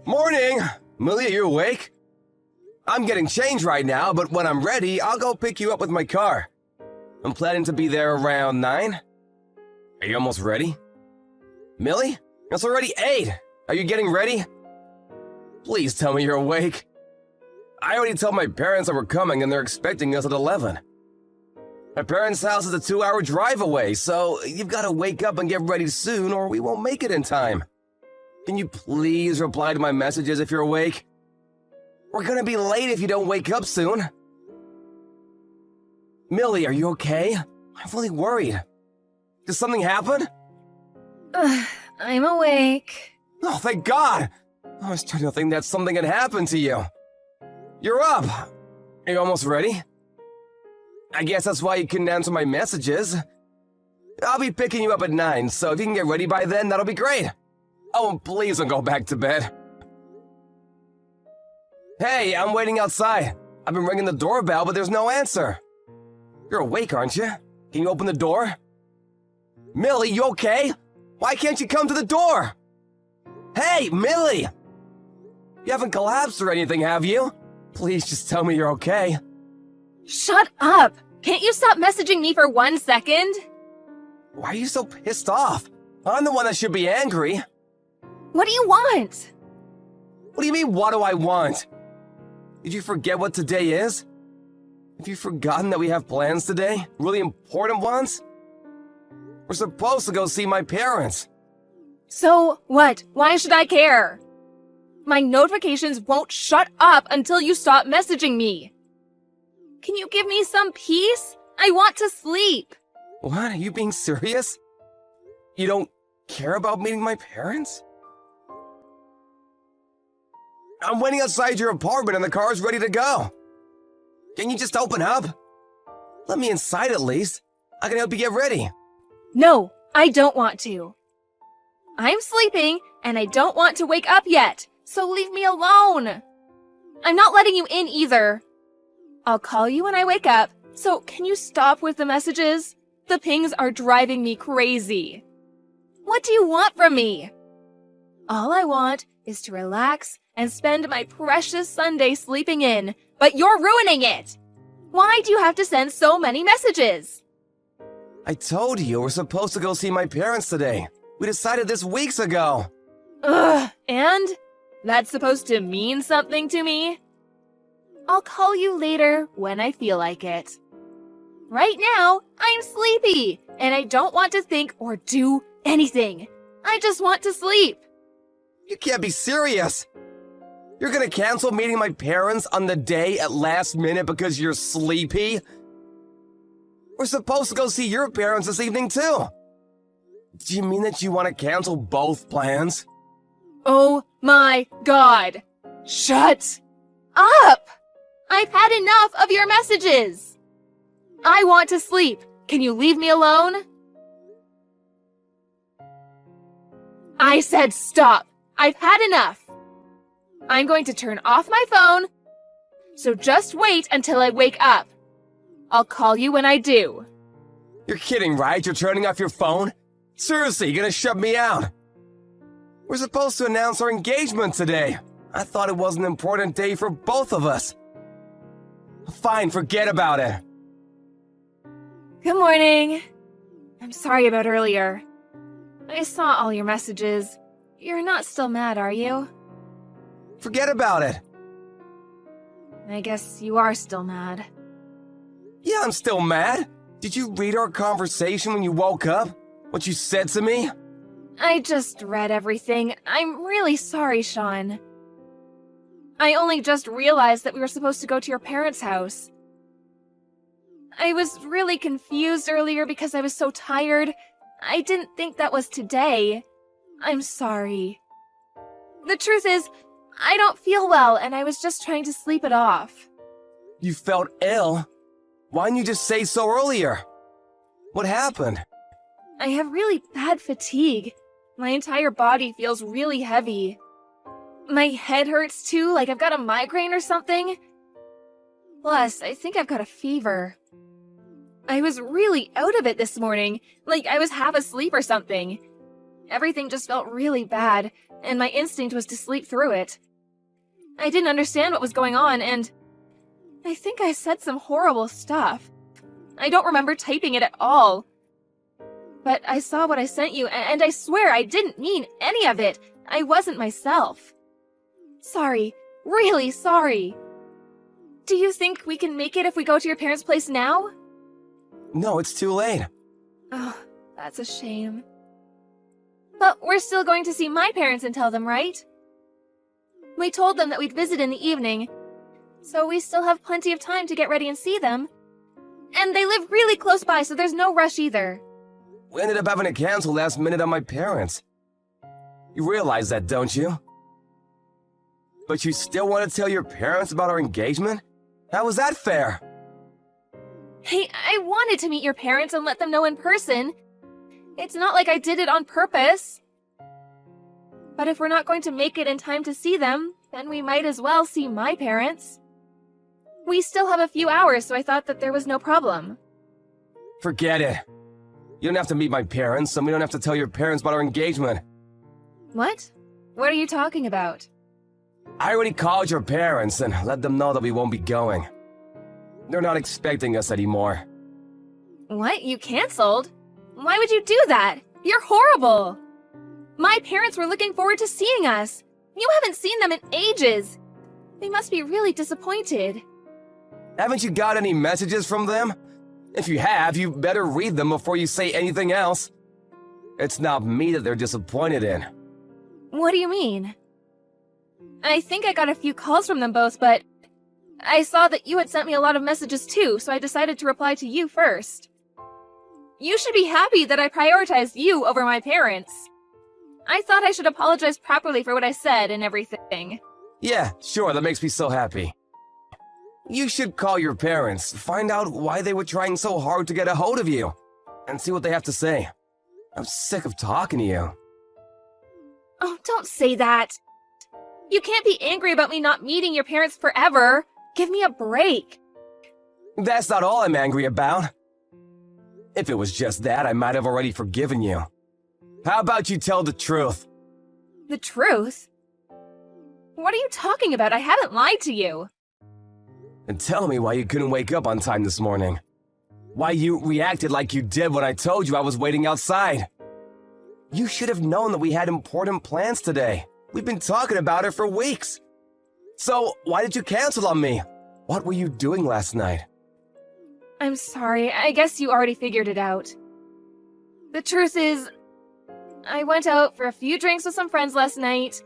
Morning! Millie, are you awake? I'm getting changed right now, but when I'm ready, I'll go pick you up with my car. I'm planning to be there around 9. Are you almost ready? Millie? It's already 8. Are you getting ready? Please tell me you're awake. I already told my parents that we're coming and they're expecting us at 11. My parents' house is a 2-hour drive away, so you've got to wake up and get ready soon or we won't make it in time. Can you please reply to my messages if you're awake? We're gonna be late if you don't wake up soon. Millie, are you okay? I'm really worried. Did something happen? I'm awake. Oh, thank God! I was trying to think that something had happened to you. You're up. Are you almost ready? I guess that's why you couldn't answer my messages. I'll be picking you up at 9, so if you can get ready by then, that'll be great. Oh, and please don't go back to bed. Hey, I'm waiting outside. I've been ringing the doorbell, but there's no answer. You're awake, aren't you? Can you open the door? Millie, you okay? Why can't you come to the door? Hey, Millie! You haven't collapsed or anything, have you? Please just tell me you're okay. Shut up! Can't you stop messaging me for 1 second? Why are you so pissed off? I'm the one that should be angry. What do you want? What do you mean, what do I want? Did you forget what today is? Have you forgotten that we have plans today? Really important ones? We're supposed to go see my parents. So what? Why should I care? My notifications won't shut up until you stop messaging me. Can you give me some peace? I want to sleep. What? Are you being serious? You don't care about meeting my parents? I'm waiting outside your apartment and the car's ready to go. Can you just open up? Let me inside at least. I can help you get ready. No, I don't want to. I'm sleeping and I don't want to wake up yet, so leave me alone. I'm not letting you in either. I'll call you when I wake up, so can you stop with the messages? The pings are driving me crazy. What do you want from me? All I want is to relax and spend my precious Sunday sleeping in, but you're ruining it! Why do you have to send so many messages? I told you we're supposed to go see my parents today. We decided this weeks ago. Ugh, and? That's supposed to mean something to me? I'll call you later when I feel like it. Right now, I'm sleepy, and I don't want to think or do anything. I just want to sleep. You can't be serious. You're gonna cancel meeting my parents on the day at last minute because you're sleepy? We're supposed to go see your parents this evening too. Do you mean that you want to cancel both plans? Oh my God. Shut up! I've had enough of your messages. I want to sleep. Can you leave me alone? I said stop. I've had enough. I'm going to turn off my phone, so just wait until I wake up. I'll call you when I do. You're kidding, right? You're turning off your phone? Seriously, you're gonna shut me out? We're supposed to announce our engagement today. I thought it was an important day for both of us. Fine, forget about it. Good morning. I'm sorry about earlier. I saw all your messages. You're not still mad, are you? Forget about it. I guess you are still mad. Yeah, I'm still mad. Did you read our conversation when you woke up? What you said to me? I just read everything. I'm really sorry, Sean. I only just realized that we were supposed to go to your parents' house. I was really confused earlier because I was so tired. I didn't think that was today. I'm sorry. The truth is, I don't feel well and I was just trying to sleep it off. You felt ill? Why didn't you just say so earlier? What happened? I have really bad fatigue. My entire body feels really heavy. My head hurts too, like I've got a migraine or something. Plus, I think I've got a fever. I was really out of it this morning, like I was half asleep or something. Everything just felt really bad, and my instinct was to sleep through it. I didn't understand what was going on, and I think I said some horrible stuff. I don't remember typing it at all. But I saw what I sent you, and I swear I didn't mean any of it. I wasn't myself. Sorry. Really sorry. Do you think we can make it if we go to your parents' place now? No, it's too late. Oh, that's a shame. But we're still going to see my parents and tell them, right? We told them that we'd visit in the evening, so we still have plenty of time to get ready and see them. And they live really close by, so there's no rush either. We ended up having to cancel last minute on my parents. You realize that, don't you? But you still want to tell your parents about our engagement? How was that fair? Hey, I wanted to meet your parents and let them know in person. It's not like I did it on purpose. But if we're not going to make it in time to see them, then we might as well see my parents. We still have a few hours, so I thought that there was no problem. Forget it. You don't have to meet my parents, and we don't have to tell your parents about our engagement. What? What are you talking about? I already called your parents and let them know that we won't be going. They're not expecting us anymore. What? You canceled? Why would you do that? You're horrible! My parents were looking forward to seeing us. You haven't seen them in ages. They must be really disappointed. Haven't you got any messages from them? If you have, you better read them before you say anything else. It's not me that they're disappointed in. What do you mean? I think I got a few calls from them both, but I saw that you had sent me a lot of messages too, so I decided to reply to you first. You should be happy that I prioritized you over my parents. I thought I should apologize properly for what I said and everything. Yeah, sure, that makes me so happy. You should call your parents, find out why they were trying so hard to get a hold of you, and see what they have to say. I'm sick of talking to you. Oh, don't say that. You can't be angry about me not meeting your parents forever. Give me a break. That's not all I'm angry about. If it was just that, I might have already forgiven you. How about you tell the truth? The truth? What are you talking about? I haven't lied to you. And tell me why you couldn't wake up on time this morning. Why you reacted like you did when I told you I was waiting outside. You should have known that we had important plans today. We've been talking about it for weeks. So, why did you cancel on me? What were you doing last night? I'm sorry. I guess you already figured it out. The truth is, I went out for a few drinks with some friends last night.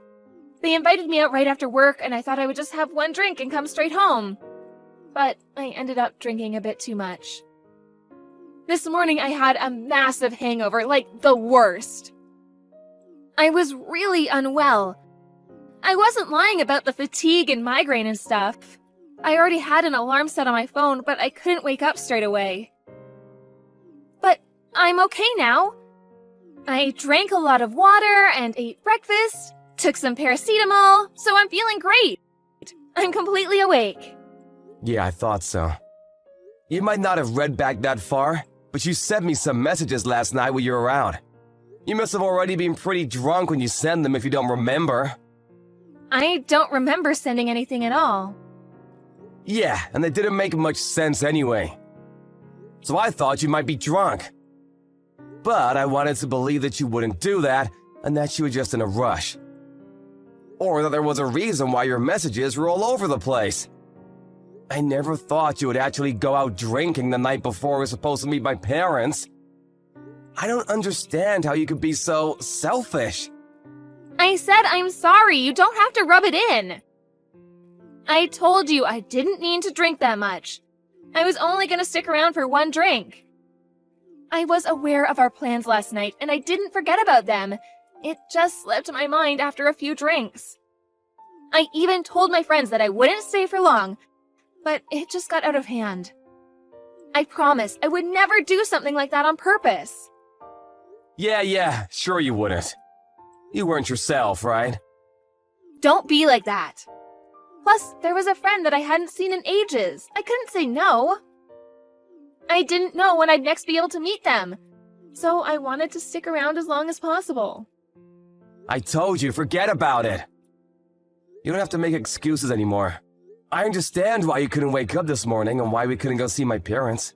They invited me out right after work, and I thought I would just have one drink and come straight home. But I ended up drinking a bit too much. This morning I had a massive hangover, like the worst. I was really unwell. I wasn't lying about the fatigue and migraine and stuff. I already had an alarm set on my phone, but I couldn't wake up straight away. But I'm okay now. I drank a lot of water and ate breakfast, took some paracetamol, so I'm feeling great. I'm completely awake. Yeah, I thought so. You might not have read back that far, but you sent me some messages last night when you were out. You must have already been pretty drunk when you sent them if you don't remember. I don't remember sending anything at all. Yeah, and they didn't make much sense anyway. So I thought you might be drunk. But I wanted to believe that you wouldn't do that, and that you were just in a rush. Or that there was a reason why your messages were all over the place. I never thought you would actually go out drinking the night before we were supposed to meet my parents. I don't understand how you could be so selfish. I said I'm sorry. You don't have to rub it in. I told you I didn't mean to drink that much. I was only going to stick around for one drink. I was aware of our plans last night, and I didn't forget about them. It just slipped my mind after a few drinks. I even told my friends that I wouldn't stay for long, but it just got out of hand. I promised I would never do something like that on purpose. Yeah, sure you wouldn't. You weren't yourself, right? Don't be like that. Plus, there was a friend that I hadn't seen in ages. I couldn't say no. I didn't know when I'd next be able to meet them. So I wanted to stick around as long as possible. I told you, forget about it. You don't have to make excuses anymore. I understand why you couldn't wake up this morning and why we couldn't go see my parents.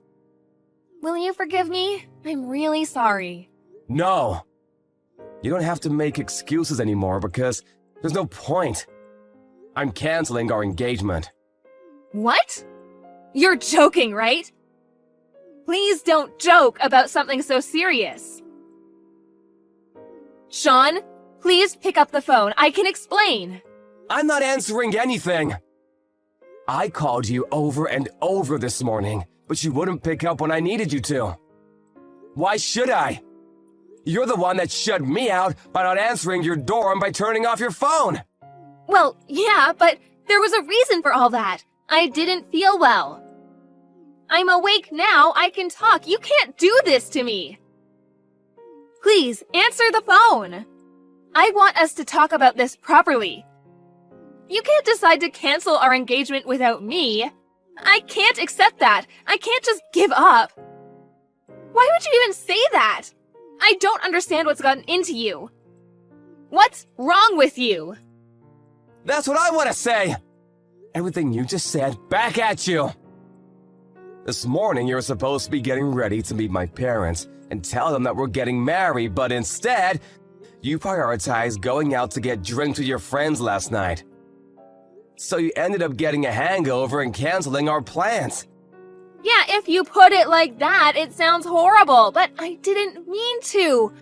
Will you forgive me? I'm really sorry. No. You don't have to make excuses anymore because there's no point. I'm canceling our engagement. What? You're joking, right? Please don't joke about something so serious. Sean, please pick up the phone. I can explain. I'm not answering anything. I called you over and over this morning, but you wouldn't pick up when I needed you to. Why should I? You're the one that shut me out by not answering your door and by turning off your phone. Well, yeah, but there was a reason for all that. I didn't feel well. I'm awake now. I can talk. You can't do this to me. Please, answer the phone. I want us to talk about this properly. You can't decide to cancel our engagement without me. I can't accept that. I can't just give up. Why would you even say that? I don't understand what's gotten into you. What's wrong with you? That's what I want to say. Everything you just said, back at you. This morning, you were supposed to be getting ready to meet my parents and tell them that we're getting married, but instead, you prioritized going out to get drinks with your friends last night. So you ended up getting a hangover and canceling our plans. Yeah, if you put it like that, it sounds horrible, but I didn't mean to.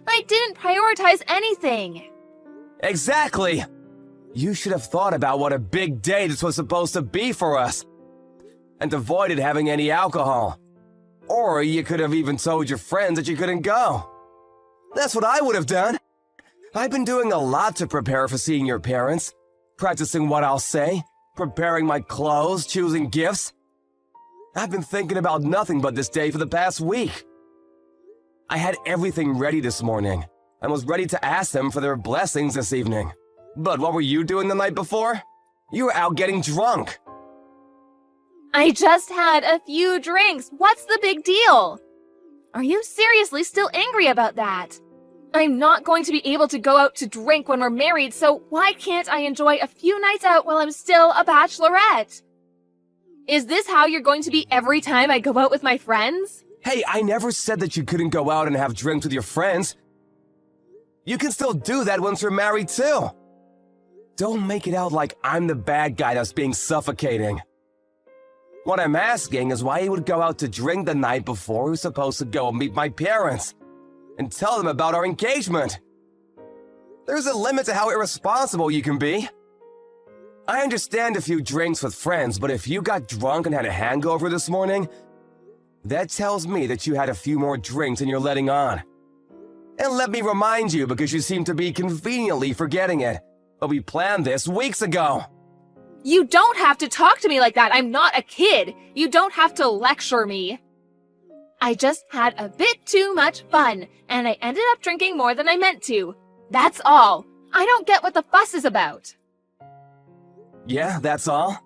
I didn't prioritize anything. Exactly. You should have thought about what a big day this was supposed to be for us and avoided having any alcohol. Or you could have even told your friends that you couldn't go. That's what I would have done. I've been doing a lot to prepare for seeing your parents, practicing what I'll say, preparing my clothes, choosing gifts. I've been thinking about nothing but this day for the past week. I had everything ready this morning and was ready to ask them for their blessings this evening. But what were you doing the night before? You were out getting drunk. I just had a few drinks. What's the big deal? Are you seriously still angry about that? I'm not going to be able to go out to drink when we're married, so why can't I enjoy a few nights out while I'm still a bachelorette? Is this how you're going to be every time I go out with my friends? Hey, I never said that you couldn't go out and have drinks with your friends. You can still do that once you're married too. Don't make it out like I'm the bad guy that's being suffocating. What I'm asking is why you would go out to drink the night before we were supposed to go meet my parents and tell them about our engagement. There's a limit to how irresponsible you can be. I understand a few drinks with friends, but if you got drunk and had a hangover this morning, that tells me that you had a few more drinks than you're letting on. And let me remind you, because you seem to be conveniently forgetting it, but we planned this weeks ago. You don't have to talk to me like that. I'm not a kid. You don't have to lecture me. I just had a bit too much fun, and I ended up drinking more than I meant to. That's all. I don't get what the fuss is about. Yeah, that's all?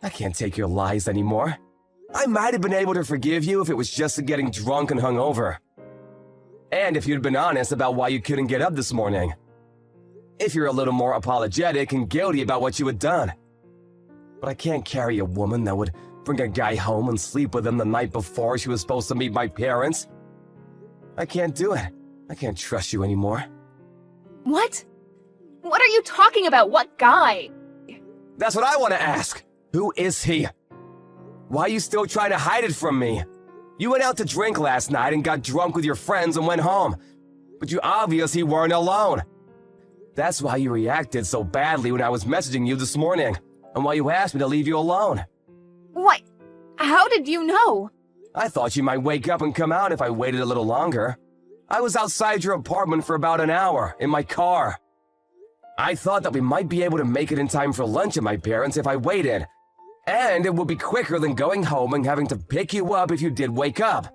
I can't take your lies anymore. I might have been able to forgive you if it was just getting drunk and hungover. And if you'd been honest about why you couldn't get up this morning. If you're a little more apologetic and guilty about what you had done. But I can't carry a woman that would bring a guy home and sleep with him the night before she was supposed to meet my parents. I can't do it. I can't trust you anymore. What? What are you talking about? What guy? That's what I want to ask. Who is he? Why are you still trying to hide it from me? You went out to drink last night and got drunk with your friends and went home. But you obviously weren't alone. That's why you reacted so badly when I was messaging you this morning, and why you asked me to leave you alone. What? How did you know? I thought you might wake up and come out if I waited a little longer. I was outside your apartment for about an hour, in my car. I thought that we might be able to make it in time for lunch at my parents' if I waited. And it would be quicker than going home and having to pick you up if you did wake up.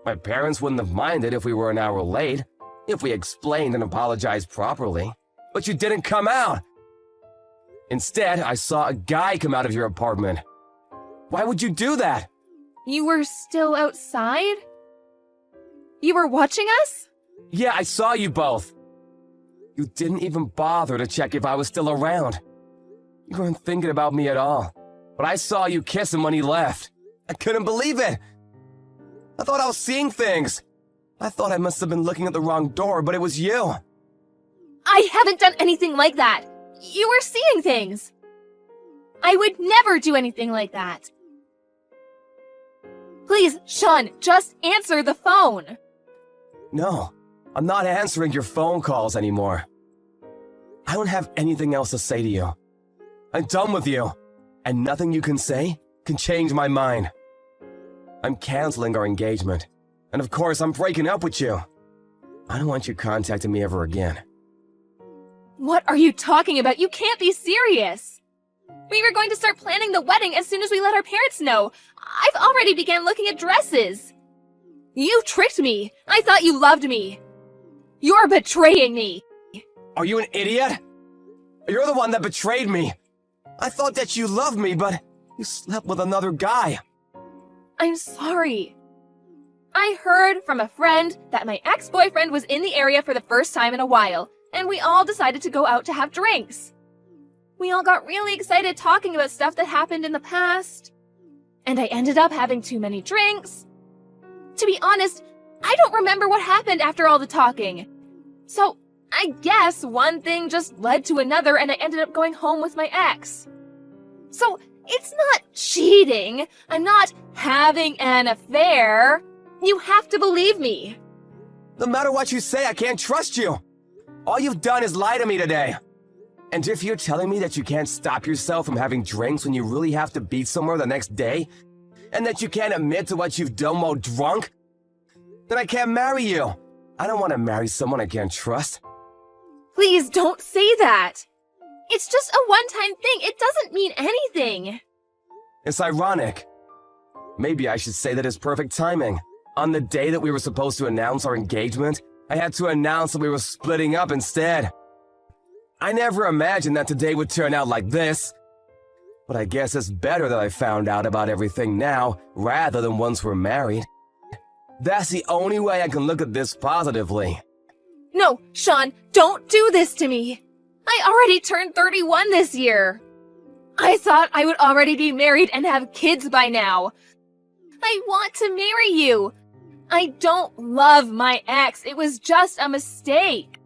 My parents wouldn't have minded if we were an hour late, if we explained and apologized properly. But you didn't come out. Instead, I saw a guy come out of your apartment. Why would you do that? You were still outside? You were watching us? Yeah, I saw you both. You didn't even bother to check if I was still around. You weren't thinking about me at all. But I saw you kiss him when he left. I couldn't believe it. I thought I was seeing things. I thought I must have been looking at the wrong door, but it was you. I haven't done anything like that. You were seeing things. I would never do anything like that. Please, Sean, just answer the phone. No, I'm not answering your phone calls anymore. I don't have anything else to say to you. I'm done with you, and nothing you can say can change my mind. I'm canceling our engagement, and of course I'm breaking up with you. I don't want you contacting me ever again. What are you talking about? You can't be serious. We were going to start planning the wedding as soon as we let our parents know. I've already began looking at dresses. You tricked me. I thought you loved me. You're betraying me. Are you an idiot? You're the one that betrayed me. I thought that you loved me, but you slept with another guy. I'm sorry. I heard from a friend that my ex-boyfriend was in the area for the first time in a while, and we all decided to go out to have drinks. We all got really excited talking about stuff that happened in the past, and I ended up having too many drinks. To be honest, I don't remember what happened after all the talking. So, I guess one thing just led to another and I ended up going home with my ex. So, it's not cheating. I'm not having an affair. You have to believe me. No matter what you say, I can't trust you. All you've done is lie to me today. And if you're telling me that you can't stop yourself from having drinks when you really have to be somewhere the next day, and that you can't admit to what you've done while drunk, then I can't marry you. I don't want to marry someone I can't trust. Please don't say that. It's just a one-time thing. It doesn't mean anything. It's ironic. Maybe I should say that it's perfect timing. On the day that we were supposed to announce our engagement, I had to announce that we were splitting up instead. I never imagined that today would turn out like this. But I guess it's better that I found out about everything now, rather than once we're married. That's the only way I can look at this positively. No, Sean, don't do this to me. I already turned 31 this year. I thought I would already be married and have kids by now. I want to marry you. I don't love my ex. It was just a mistake.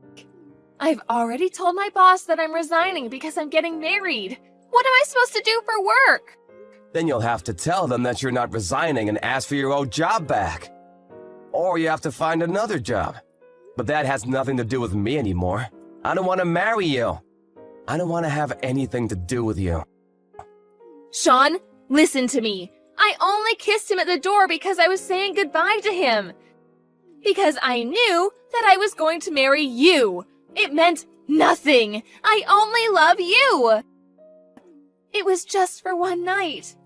I've already told my boss that I'm resigning because I'm getting married. What am I supposed to do for work? Then you'll have to tell them that you're not resigning and ask for your old job back. Or you have to find another job. But that has nothing to do with me anymore. I don't want to marry you. I don't want to have anything to do with you. Sean, listen to me. I only kissed him at the door because I was saying goodbye to him. Because I knew that I was going to marry you. It meant nothing. I only love you. It was just for one night.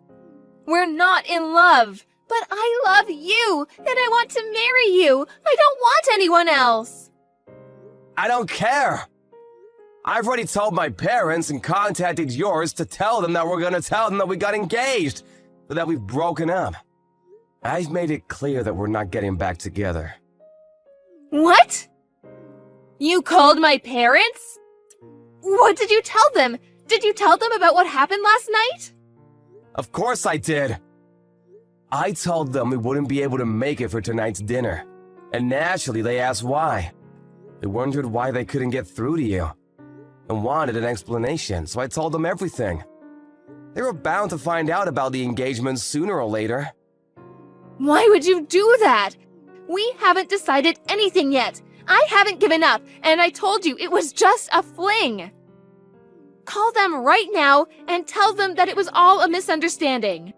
We're not in love, but I love you, and I want to marry you. I don't want anyone else. I don't care. I've already told my parents and contacted yours to tell them that we're going to tell them that we got engaged, but that we've broken up. I've made it clear that we're not getting back together. What? You called my parents? What did you tell them? Did you tell them about what happened last night? Of course I did. I told them we wouldn't be able to make it for tonight's dinner. And naturally they asked why. They wondered why they couldn't get through to you. And wanted an explanation, so I told them everything. They were bound to find out about the engagement sooner or later. Why would you do that? We haven't decided anything yet. I haven't given up, and I told you it was just a fling. Call them right now and tell them that it was all a misunderstanding.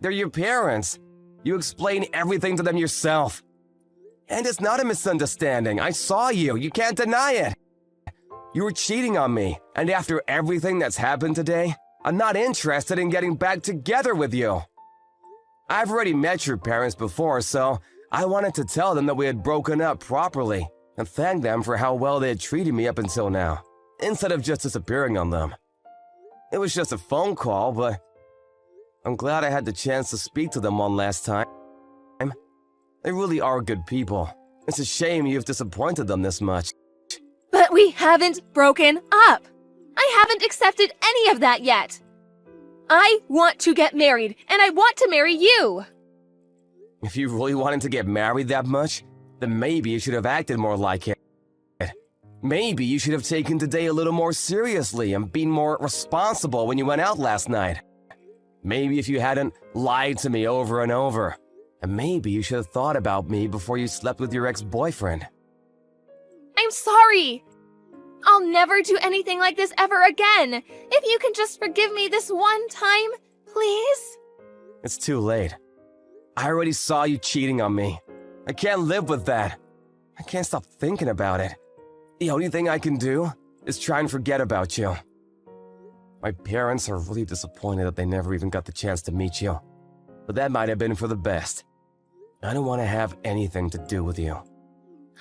They're your parents. You explain everything to them yourself. And it's not a misunderstanding. I saw you. You can't deny it. You were cheating on me, and after everything that's happened today, I'm not interested in getting back together with you. I've already met your parents before, so I wanted to tell them that we had broken up properly and thank them for how well they had treated me up until now, instead of just disappearing on them. It was just a phone call, but I'm glad I had the chance to speak to them one last time. They really are good people, It's a shame you've disappointed them this much. But we haven't broken up. I haven't accepted any of that yet. I want to get married, and I want to marry you. If you really wanted to get married that much, then maybe you should have acted more like it. Maybe you should have taken today a little more seriously and been more responsible when you went out last night. Maybe if you hadn't lied to me over and over. And maybe you should have thought about me before you slept with your ex-boyfriend. I'm sorry. I'll never do anything like this ever again. If you can just forgive me this one time, please? It's too late. I already saw you cheating on me. I can't live with that. I can't stop thinking about it. The only thing I can do is try and forget about you. My parents are really disappointed that they never even got the chance to meet you. But that might have been for the best. I don't want to have anything to do with you.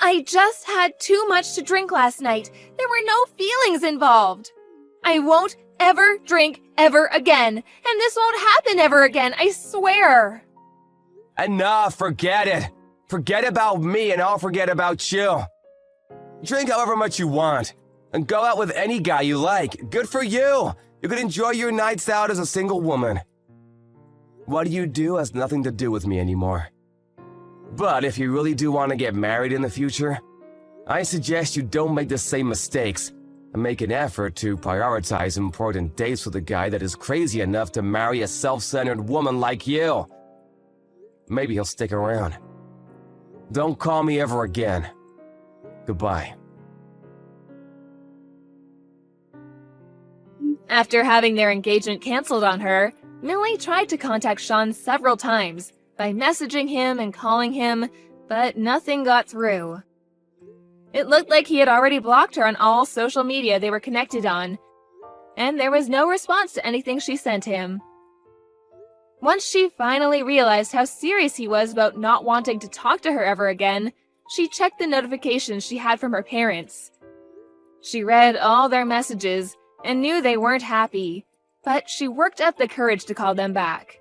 I just had too much to drink last night. There were no feelings involved. I won't ever drink ever again. And this won't happen ever again, I swear. Enough, forget it. Forget about me and I'll forget about you. Drink however much you want. And go out with any guy you like. Good for you. You can enjoy your nights out as a single woman. What you do has nothing to do with me anymore. But if you really do want to get married in the future, I suggest you don't make the same mistakes and make an effort to prioritize important dates with a guy that is crazy enough to marry a self-centered woman like you. Maybe he'll stick around. Don't call me ever again. Goodbye. After having their engagement canceled on her, Millie tried to contact Sean several times by messaging him and calling him, but nothing got through. It looked like he had already blocked her on all social media they were connected on, and there was no response to anything she sent him. Once she finally realized how serious he was about not wanting to talk to her ever again, she checked the notifications she had from her parents. She read all their messages and knew they weren't happy, but she worked up the courage to call them back.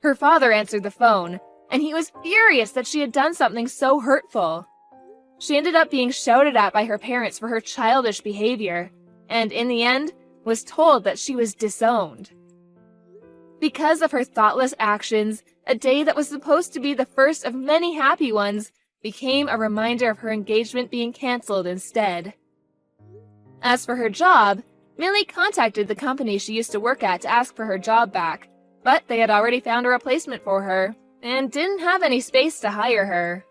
Her father answered the phone, and he was furious that she had done something so hurtful. She ended up being shouted at by her parents for her childish behavior, and in the end, was told that she was disowned. Because of her thoughtless actions, a day that was supposed to be the first of many happy ones became a reminder of her engagement being canceled instead. As for her job, Millie contacted the company she used to work at to ask for her job back, but they had already found a replacement for her and didn't have any space to hire her.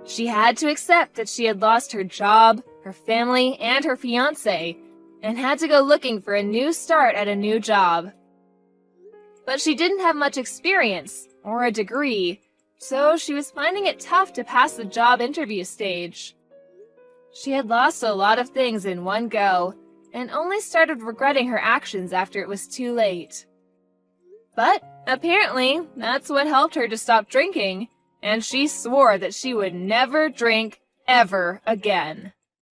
She had to accept that she had lost her job, her family, and her fiancé, and had to go looking for a new start at a new job. But she didn't have much experience or a degree, so she was finding it tough to pass the job interview stage. She had lost a lot of things in one go, and only started regretting her actions after it was too late. But apparently, that's what helped her to stop drinking, and she swore that she would never drink ever again.